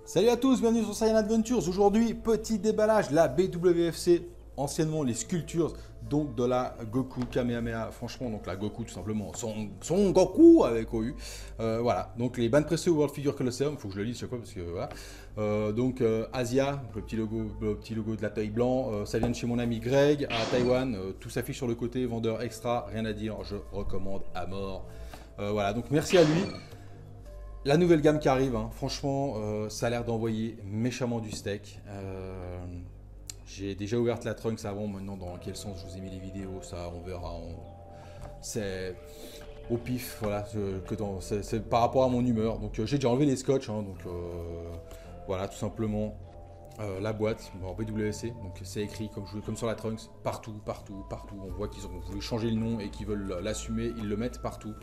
Salut à tous, bienvenue sur Saiyan Adventures. Aujourd'hui, petit déballage, la BWFC, anciennement les sculptures, donc de la Goku Kamehameha. Franchement, donc la Goku tout simplement, son Goku avec OU. Voilà, donc les bandes pressées au World Figure Colosseum, il faut que je le lise chaque fois parce que voilà. Asia, le petit logo de la taille blanc, ça vient de chez mon ami Greg à Taïwan. Tout s'affiche sur le côté, vendeur extra, rien à dire, je recommande à mort. Voilà, donc merci à lui. La nouvelle gamme qui arrive, hein, franchement, ça a l'air d'envoyer méchamment du steak. J'ai déjà ouvert la Trunks avant, maintenant dans quel sens je vous ai mis les vidéos, ça on verra. C'est au pif, voilà, c'est par rapport à mon humeur. Donc j'ai déjà enlevé les scotch, hein, donc voilà, tout simplement. La boîte, bon, BWC, donc c'est écrit comme sur la Trunks, partout. On voit qu'ils ont voulu changer le nom et qu'ils veulent l'assumer, ils le mettent partout.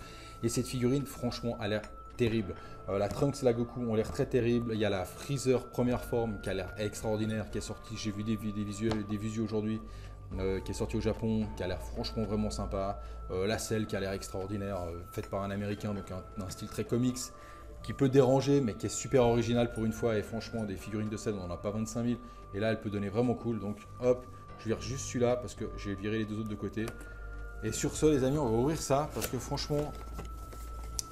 Et cette figurine, franchement, a l'air terrible. La Trunks et la Goku ont l'air très terribles. Il y a la Freezer première forme qui a l'air extraordinaire, qui est sortie, j'ai vu des visuels aujourd'hui, qui est sorti au Japon, qui a l'air franchement vraiment sympa. La Cell qui a l'air extraordinaire, faite par un américain, donc un style très comics, qui peut déranger, mais qui est super original pour une fois. Et franchement, des figurines de Cell, on n'en a pas 25 000. Et là, elle peut donner vraiment cool. Donc hop, je vire juste celui-là parce que j'ai viré les deux autres de côté. Et sur ce, les amis, on va ouvrir ça parce que franchement,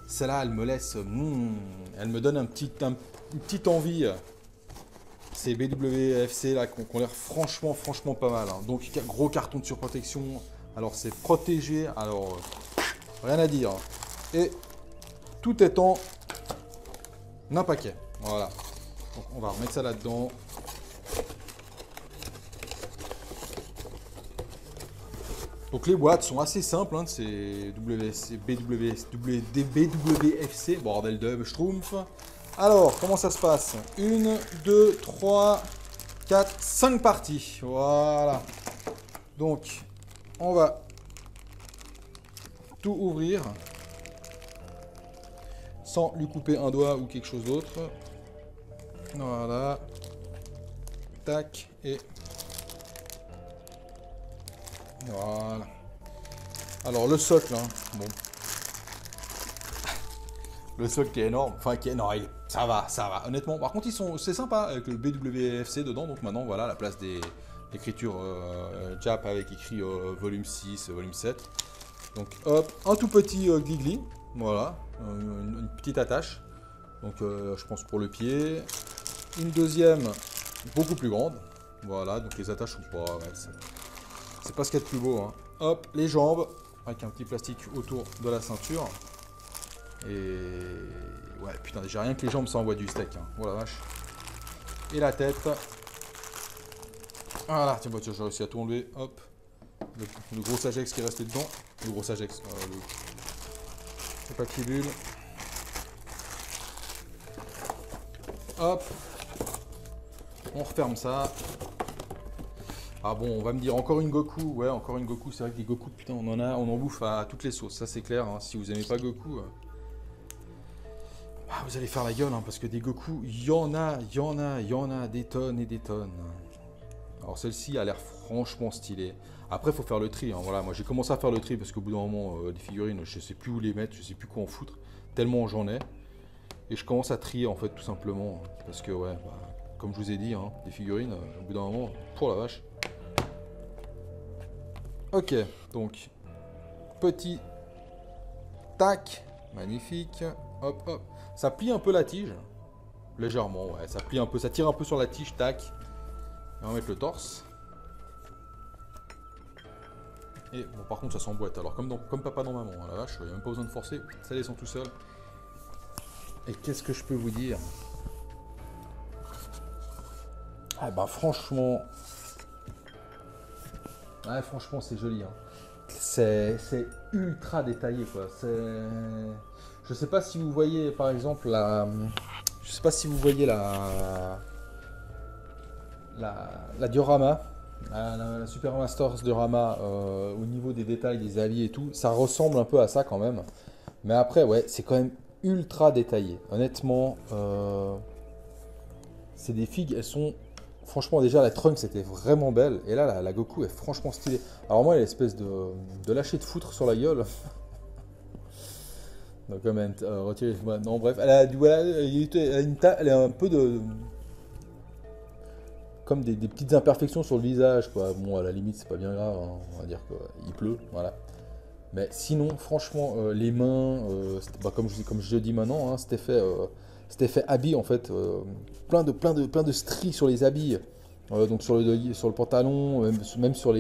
celle-là, elle me laisse, elle me donne une petite envie. Ces BWFC là, qui ont l'air franchement pas mal. Hein. Donc, gros carton de surprotection. Alors, c'est protégé. Alors, rien à dire. Et tout est en un paquet. Voilà. Donc, on va remettre ça là-dedans. Donc les boîtes sont assez simples, hein, c'est BWFC, bordel de schtroumpf. Alors, comment ça se passe? 1, 2, 3, 4, 5 parties. Voilà. Donc, on va tout ouvrir sans lui couper un doigt ou quelque chose d'autre. Voilà. Tac, et... Voilà. Alors le socle, hein, bon. Le socle qui est énorme, enfin qui est... Non, ça va. Honnêtement, par contre, c'est sympa avec le BWFC dedans. Donc maintenant, voilà, la place des écritures Jap avec écrit volume 6, volume 7. Donc hop, un tout petit gligli, voilà, une petite attache. Donc je pense pour le pied. Une deuxième, beaucoup plus grande. Voilà, donc les attaches sont pas... Ouais, c'est pas ce qu'il y a de plus beau. Hein. Hop, les jambes, avec un petit plastique autour de la ceinture. Et... Ouais, putain, j'ai rien que les jambes, ça envoie du steak. Hein. Oh la vache. Et la tête. Voilà, tiens, bah, j'ai réussi à tout enlever. Hop. Le gros Sagex qui est resté dedans. Le gros Sagex. Le papier bulle. Hop. On referme ça. Ah bon, on va me dire encore une Goku. Ouais, encore une Goku. C'est vrai que des Goku, putain, on en bouffe à toutes les sauces. Ça, c'est clair. Hein. Si vous aimez pas Goku, vous allez faire la gueule. Hein, parce que des Goku, il y en a des tonnes et des tonnes. Alors, celle-ci a l'air franchement stylée. Après, il faut faire le tri. Hein. Voilà, moi, j'ai commencé à faire le tri parce qu'au bout d'un moment, les figurines, je sais plus où les mettre. Je sais plus quoi en foutre. Tellement j'en ai. Et je commence à trier, en fait, tout simplement. Parce que, ouais, comme je vous ai dit, hein, des figurines, au bout d'un moment, pour la vache. Ok, donc, petit tac, magnifique, hop, hop. Ça plie un peu la tige, légèrement, ouais, ça plie un peu, ça tire un peu sur la tige, tac. Et on va mettre le torse. Et bon, par contre, ça s'emboîte, alors comme papa dans maman, hein, la vache, il n'y a même pas besoin de forcer, ça descend tout seul. Et qu'est-ce que je peux vous dire? Ah bah franchement... Ouais, franchement, c'est joli. Hein. C'est ultra détaillé, quoi. Je sais pas si vous voyez, par exemple, je sais pas si vous voyez la diorama, la Super Masters diorama au niveau des détails, des avis et tout. Ça ressemble un peu à ça quand même. Mais après, ouais, c'est quand même ultra détaillé. Honnêtement, c'est des figues, elles sont... Franchement, déjà, la Trunks était vraiment belle. Et là, la Goku est franchement stylée. Alors moi, il y a l'espèce de lâcher de foutre sur la gueule. No comment, retirez. Non, bref, elle a, voilà, elle a un peu de... Comme des petites imperfections sur le visage, quoi. Bon, à la limite, c'est pas bien grave, hein. On va dire qu'il pleut, voilà. Mais sinon, franchement, les mains, bah, comme je le dis maintenant, hein, cet effet habit, en fait, plein de stries sur les habits. Donc sur le pantalon, même sur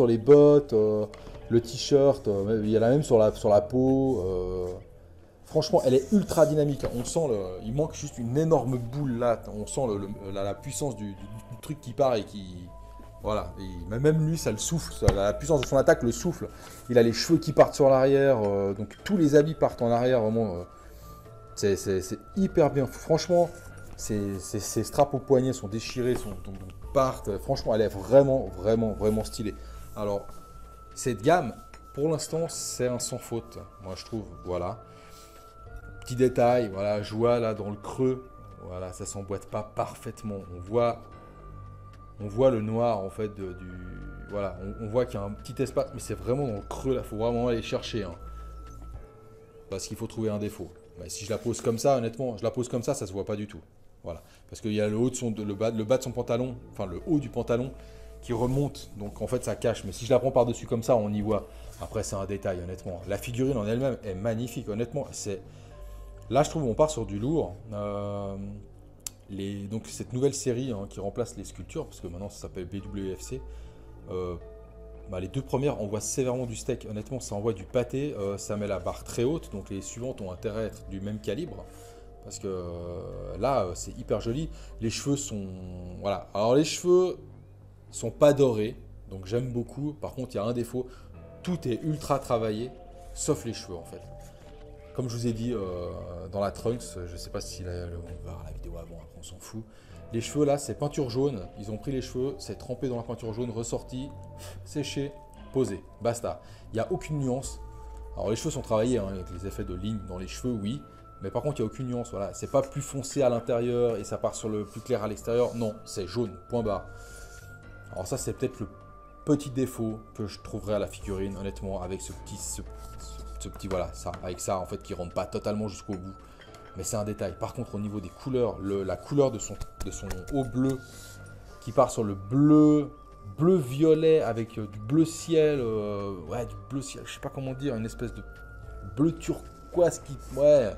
les bottes, le t-shirt, il y en a même sur la peau. Franchement, elle est ultra dynamique. On sent, il manque juste une énorme boule là. On sent la puissance du truc qui part et qui... Voilà. Et même lui, ça le souffle. La puissance de son attaque le souffle. Il a les cheveux qui partent sur l'arrière. Donc tous les habits partent en arrière. Vraiment, c'est hyper bien. Franchement, ses straps au poignet sont déchirés, partent. Franchement, elle est vraiment stylée. Alors, cette gamme, pour l'instant, c'est un sans faute. Moi, je trouve. Voilà. Petit détail, voilà, je vois là dans le creux, voilà, ça s'emboîte pas parfaitement. On voit le noir en fait voilà, on voit qu'il y a un petit espace, mais c'est vraiment dans le creux là, faut vraiment aller chercher, hein, parce qu'il faut trouver un défaut. Mais si je la pose comme ça, honnêtement, je la pose comme ça se voit pas du tout. Voilà, parce qu'il y a le haut le bas de son pantalon, enfin le haut du pantalon qui remonte, donc en fait ça cache. Mais si je la prends par dessus comme ça, on y voit. Après c'est un détail, honnêtement. La figurine en elle-même est magnifique, honnêtement. Là, je trouve on part sur du lourd. Donc cette nouvelle série, hein, qui remplace les sculptures, parce que maintenant ça s'appelle BWFC, bah, les deux premières envoient sévèrement du steak. Honnêtement, ça envoie du pâté, ça met la barre très haute, donc les suivantes ont intérêt à être du même calibre. Parce que là, c'est hyper joli. Les cheveux sont... Voilà. Alors les cheveux sont pas dorés, donc j'aime beaucoup. Par contre, il y a un défaut. Tout est ultra travaillé, sauf les cheveux en fait. Comme je vous ai dit dans la Trunks, je ne sais pas si on va voir la vidéo avant, après on s'en fout. Les cheveux là, c'est peinture jaune. Ils ont pris les cheveux, c'est trempé dans la peinture jaune, ressorti, séché, posé, basta. Il n'y a aucune nuance. Alors les cheveux sont travaillés, hein, avec les effets de ligne dans les cheveux, oui. Mais par contre, il n'y a aucune nuance. Voilà. C'est pas plus foncé à l'intérieur et ça part sur le plus clair à l'extérieur. Non, c'est jaune, point barre. Alors ça, c'est peut-être le petit défaut que je trouverais à la figurine, honnêtement, avec ce petit voilà, ça, avec ça en fait qui rentre pas totalement jusqu'au bout, mais c'est un détail. Par contre, au niveau des couleurs, la couleur de son haut bleu qui part sur le bleu violet avec du bleu ciel, ouais, du bleu ciel, je sais pas comment dire, une espèce de bleu turquoise qui, ouais,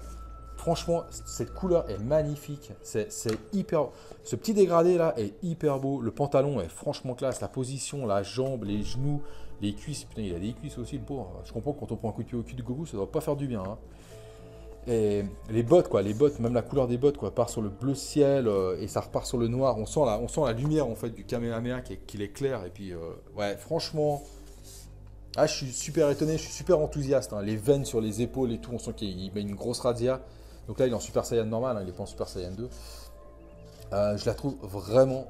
franchement, cette couleur est magnifique. C'est hyper, ce petit dégradé là est hyper beau. Le pantalon est franchement classe, la position, la jambe, les genoux, les cuisses, putain, il a des cuisses aussi, le pauvre. Je comprends que quand on prend un coup de pied au cul de Goku, ça doit pas faire du bien, hein. Et les bottes, quoi, même la couleur des bottes, quoi, part sur le bleu ciel et ça repart sur le noir. On sent la lumière, en fait, du Kamehameha qui éclaire. Et puis, ouais, franchement, ah, je suis super étonné, je suis super enthousiaste, hein. Les veines sur les épaules et tout, on sent qu'il met une grosse razzia. Donc là, il est en Super Saiyan normal, hein, il n'est pas en Super Saiyan 2. Je la trouve vraiment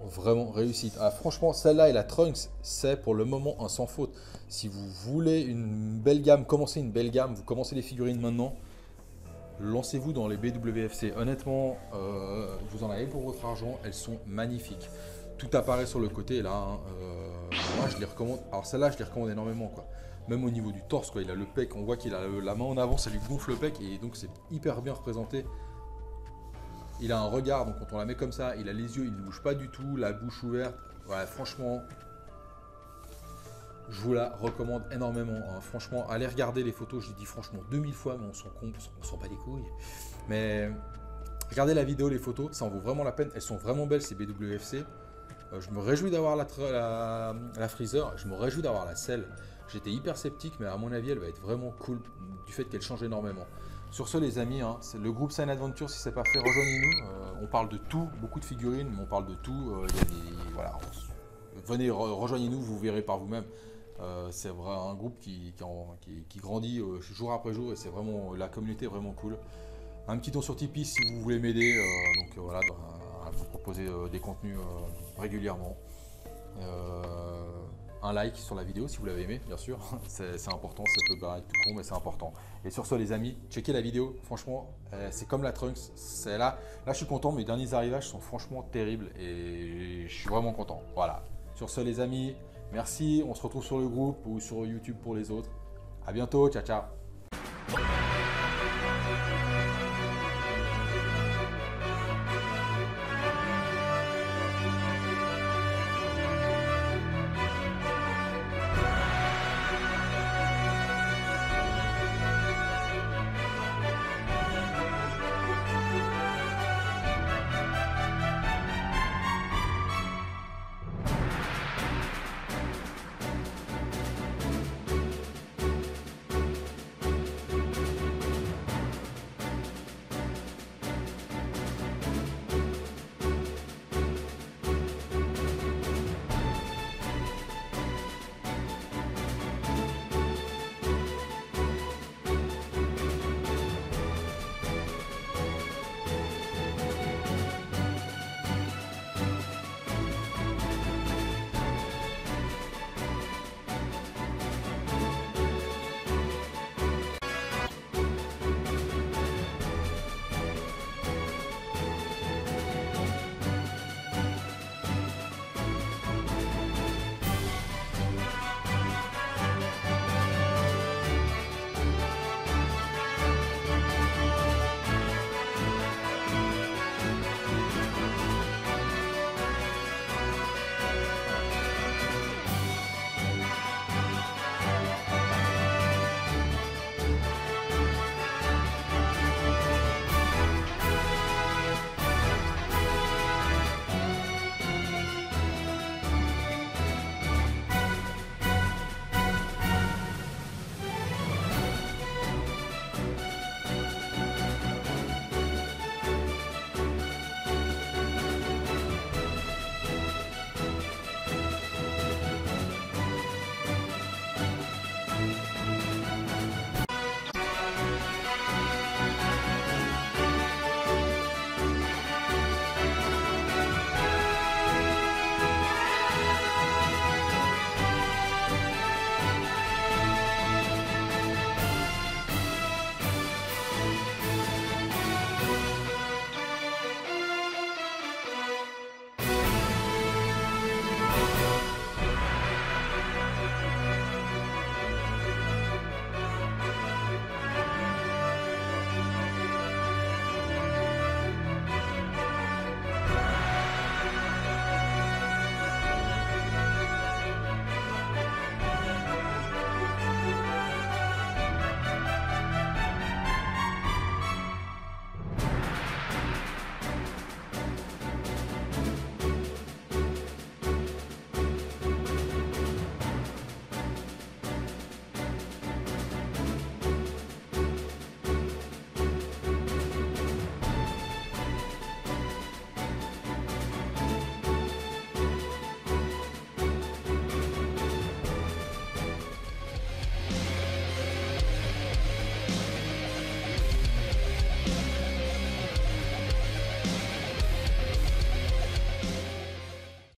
réussite. Ah, franchement, celle-là et la Trunks, c'est pour le moment un sans faute. Si vous voulez une belle gamme, commencez une belle gamme, vous commencez les figurines maintenant, lancez-vous dans les BWFC. Honnêtement, vous en avez pour votre argent, elles sont magnifiques. Tout apparaît sur le côté là, hein. Moi, je les recommande. Alors celle-là, je les recommande énormément, quoi. Même au niveau du torse, quoi. Il a le pec, on voit qu'il a la main en avant, ça lui gonfle le pec et donc c'est hyper bien représenté. Il a un regard, donc quand on la met comme ça, il a les yeux, il ne bouge pas du tout, la bouche ouverte. Ouais, franchement, je vous la recommande énormément, hein. Franchement, allez regarder les photos, je l'ai dit franchement 2000 fois, mais on s'en bat les couilles. Mais regardez la vidéo, les photos, ça en vaut vraiment la peine. Elles sont vraiment belles, ces BWFC. Je me réjouis d'avoir la Freezer, je me réjouis d'avoir la Cell. J'étais hyper sceptique, mais à mon avis, elle va être vraiment cool du fait qu'elle change énormément. Sur ce, les amis, hein, c'est le groupe Saiyan Adventure, si ce n'est pas fait, rejoignez-nous. On parle de tout, beaucoup de figurines, mais on parle de tout. Voilà, venez, rejoignez-nous, vous verrez par vous-même. C'est vraiment un groupe qui grandit jour après jour et c'est vraiment, la communauté est vraiment cool. Un petit don sur Tipeee si vous voulez m'aider. Voilà, à vous proposer des contenus régulièrement. un like sur la vidéo si vous l'avez aimé, bien sûr. C'est important, ça peut paraître tout con, mais c'est important. Et sur ce, les amis, checkez la vidéo. Franchement, c'est comme la Trunks. Là, je suis content. Mes derniers arrivages sont franchement terribles et je suis vraiment content. Voilà. Sur ce, les amis, merci. On se retrouve sur le groupe ou sur YouTube pour les autres. À bientôt. Ciao, ciao.